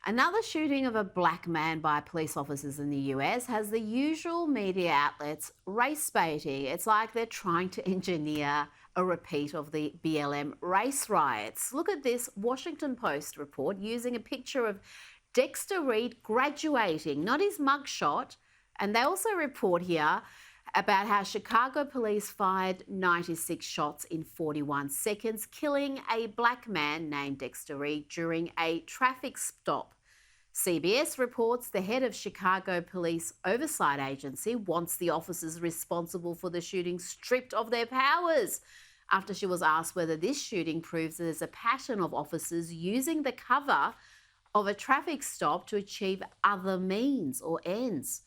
Another shooting of a black man by police officers in the US has the usual media outlets race baiting. It's like they're trying to engineer a repeat of the BLM race riots. Look at this Washington Post report using a picture of Dexter Reed graduating, not his mugshot. And they also report here about how Chicago police fired 96 shots in 41 seconds, killing a black man named Dexter Reed during a traffic stop. CBS reports the head of Chicago Police Oversight Agency wants the officers responsible for the shooting stripped of their powers after she was asked whether this shooting proves there's a pattern of officers using the cover of a traffic stop to achieve other means or ends.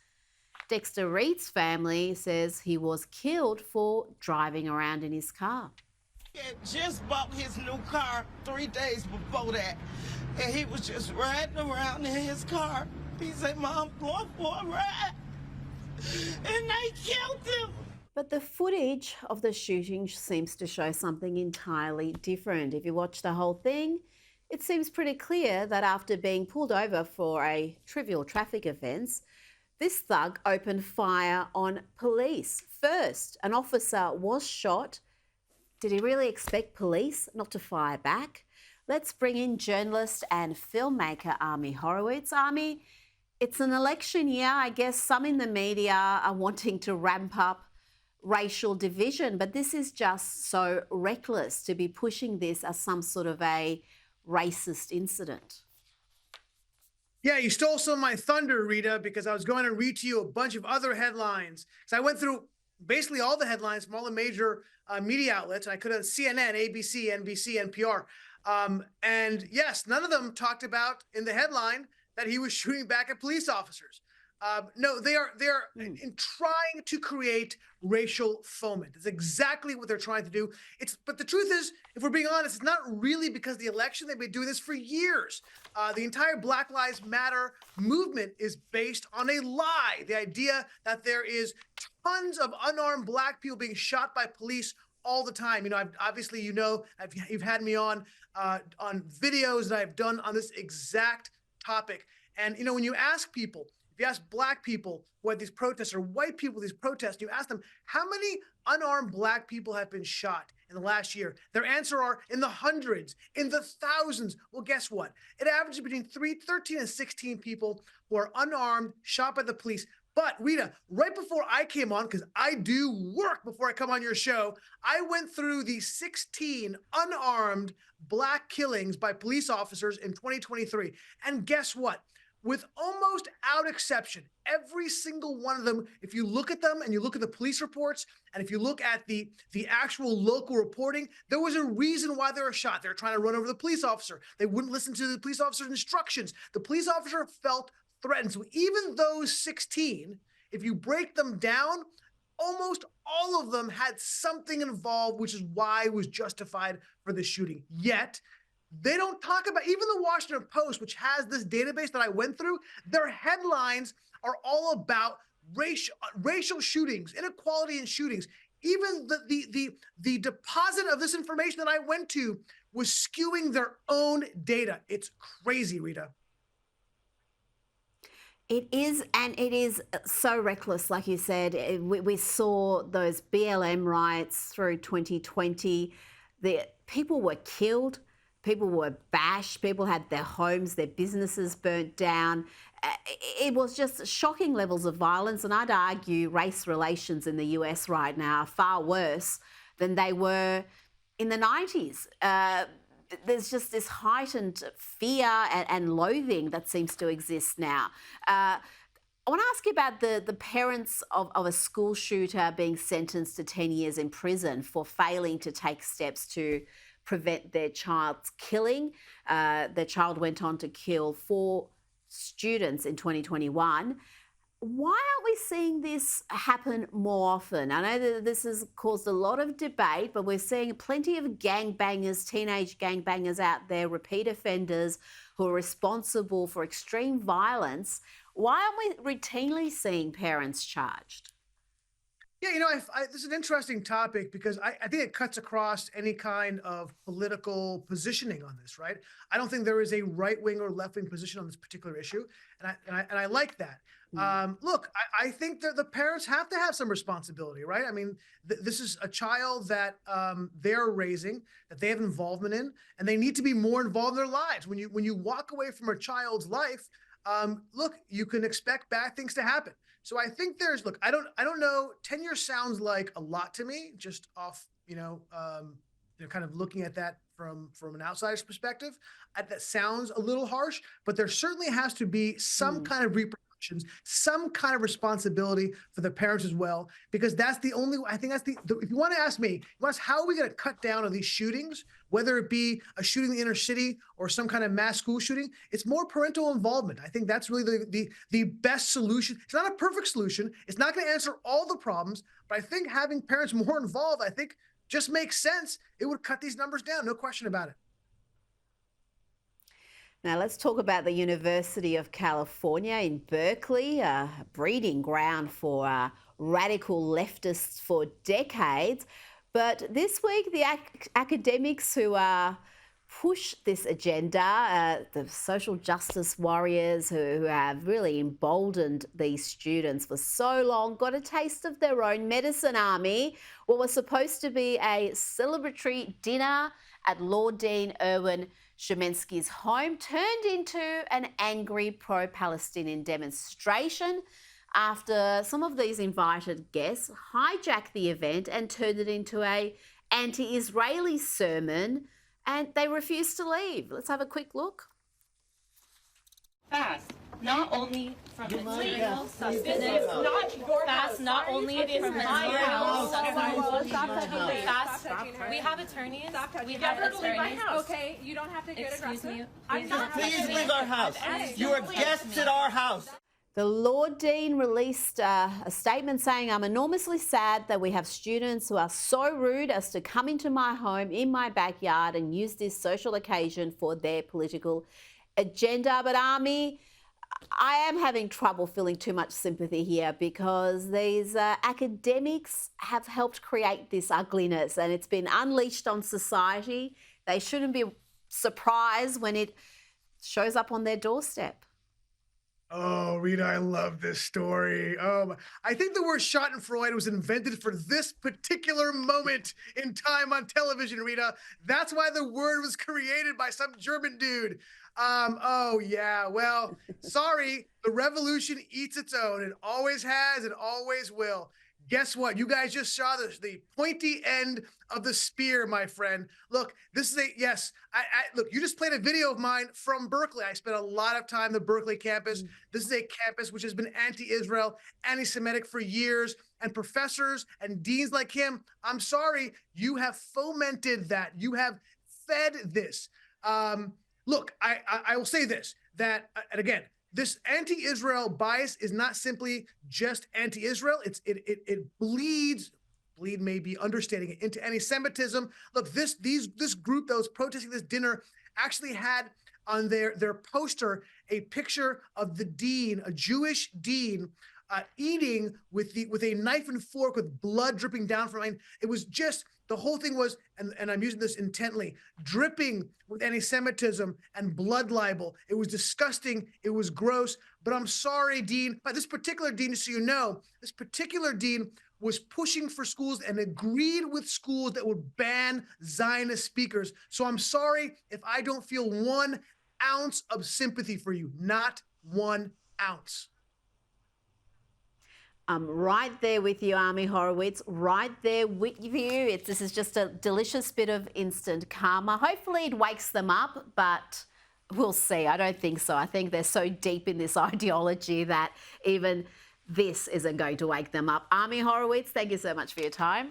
Dexter Reed's family says he was killed for driving around in his car. He had just bought his new car 3 days before that, and he was just riding around in his car. He said, "Mom, I'm going for a ride," and they killed him. But the footage of the shooting seems to show something entirely different. If you watch the whole thing, it seems pretty clear that after being pulled over for a trivial traffic offence, this thug opened fire on police. First, an officer was shot. Did he really expect police not to fire back? Let's bring in journalist and filmmaker Ami Horowitz. Ami, it's an election year. I guess some in the media are wanting to ramp up racial division, but this is just so reckless to be pushing this as some sort of a racist incident. Yeah, you stole some of my thunder, Rita, because I was going to read to you a bunch of other headlines. So I went through basically all the headlines from all the major media outlets. I could have CNN, ABC, NBC, NPR. And yes, none of them talked about in the headline that he was shooting back at police officers. No, they are in trying to create racial foment. That's exactly what they're trying to do. But the truth is, if we're being honest, it's not really because of the election. They've been doing this for years. The entire Black Lives Matter movement is based on a lie. The idea that there is tons of unarmed black people being shot by police all the time. You know, you've had me on videos that I've done on this exact topic. And you know, when you ask people, if you ask black people who had these protests or white people these protests, you ask them how many unarmed black people have been shot in the last year. Their answer are in the hundreds, in the thousands. Well, guess what? It averages between 13 and 16 people who are unarmed, shot by the police. But Rita, right before I came on, because I do work before I come on your show, I went through the 16 unarmed black killings by police officers in 2023. And guess what? With almost out exception, every single one of them, if you look at them and you look at the police reports, and if you look at the actual local reporting, there was a reason why they were shot. They were trying to run over the police officer. They wouldn't listen to the police officer's instructions. The police officer felt threatened. So even those 16, if you break them down, almost all of them had something involved, which is why it was justified for the shooting. Yet, they don't talk about, even the Washington Post, which has this database that I went through, their headlines are all about racial shootings, inequality in shootings. Even the deposit of this information that I went to was skewing their own data. It's crazy, Rita. It is, and it is so reckless, like you said. We saw those BLM riots through 2020. The people were killed. People were bashed. People had their homes, their businesses burnt down. It was just shocking levels of violence. And I'd argue race relations in the US right now are far worse than they were in the 90s. There's just this heightened fear and loathing that seems to exist now. I want to ask you about the parents of a school shooter being sentenced to 10 years in prison for failing to take steps to prevent their child's killing. Their child went on to kill 4 students in 2021. Why aren't we seeing this happen more often? I know that this has caused a lot of debate, but we're seeing plenty of gangbangers, teenage gangbangers out there, repeat offenders who are responsible for extreme violence. Why aren't we routinely seeing parents charged? Yeah, this is an interesting topic because I think it cuts across any kind of political positioning on this, right? I don't think there is a right wing or left wing position on this particular issue, and I like that. Mm. Look, I think that the parents have to have some responsibility, right? I mean, this is a child that they're raising, that they have involvement in, and they need to be more involved in their lives. When you walk away from a child's life, look, you can expect bad things to happen. So I think look, I don't know. 10 years sounds like a lot to me, just off, kind of looking at that from an outsider's perspective. That sounds a little harsh, but there certainly has to be some Mm. kind of repercussions, some kind of responsibility for the parents as well, because that's the only, I think that's if you want to ask me, you want to ask how are we going to cut down on these shootings, whether it be a shooting in the inner city or some kind of mass school shooting, it's more parental involvement. I think that's really the best solution. It's not a perfect solution. It's not going to answer all the problems, but I think having parents more involved, I think just makes sense. It would cut these numbers down, no question about it. Now, let's talk about the University of California in Berkeley, a breeding ground for radical leftists for decades. But this week, the academics who push this agenda, the social justice warriors who have really emboldened these students for so long, got a taste of their own medicine, Army. What was supposed to be a celebratory dinner at Lord Dean Erwin Chemerinsky's home turned into an angry pro-Palestinian demonstration after some of these invited guests hijacked the event and turned it into an anti-Israeli sermon, and they refused to leave. Let's have a quick look. Fast, not only from Israel, This is not your fast, house. not Why are you only touching from her? my house. Stop touching me. Fast, Stop touching her. we have attorneys. Stop touching We her. have Get her to leave my attorneys. house. Okay, you don't have to get Excuse aggressive. me. I'm not Please leave our house. You are guests at our house. The Lord Dean released a statement saying, "I'm enormously sad that we have students who are so rude as to come into my home in my backyard and use this social occasion for their political agenda." But Army, I am having trouble feeling too much sympathy here because these academics have helped create this ugliness and it's been unleashed on society. They shouldn't be surprised when it shows up on their doorstep. Oh, Rita, I love this story. I think the word Schadenfreude was invented for this particular moment in time on television, Rita. That's why the word was created by some German dude. Oh, yeah. Well, sorry. The revolution eats its own. It always has and always will. Guess what? You guys just saw the pointy end of the spear, my friend. Look, this is yes. Look, you just played a video of mine from Berkeley. I spent a lot of time on the Berkeley campus. This is a campus which has been anti-Israel, anti-Semitic for years, and professors and deans like him, I'm sorry, you have fomented that. You have fed this. Look, I will say this, that, and again, this anti-Israel bias is not simply just anti-Israel. It bleeds, bleed may be understating it, into anti-Semitism. Look, this group that was protesting this dinner actually had on their poster a picture of the dean, a Jewish dean, eating with a knife and fork with blood dripping down from it. It was just, the whole thing was, and I'm using this intently, dripping with anti-Semitism and blood libel. It was disgusting. It was gross. But I'm sorry, Dean. But this particular dean, just so you know, this particular dean was pushing for schools and agreed with schools that would ban Zionist speakers. So I'm sorry if I don't feel 1 ounce of sympathy for you. Not 1 ounce. I'm right there with you, Ami Horowitz, right there with you. This is just a delicious bit of instant karma. Hopefully it wakes them up, but we'll see. I don't think so. I think they're so deep in this ideology that even this isn't going to wake them up. Ami Horowitz, thank you so much for your time.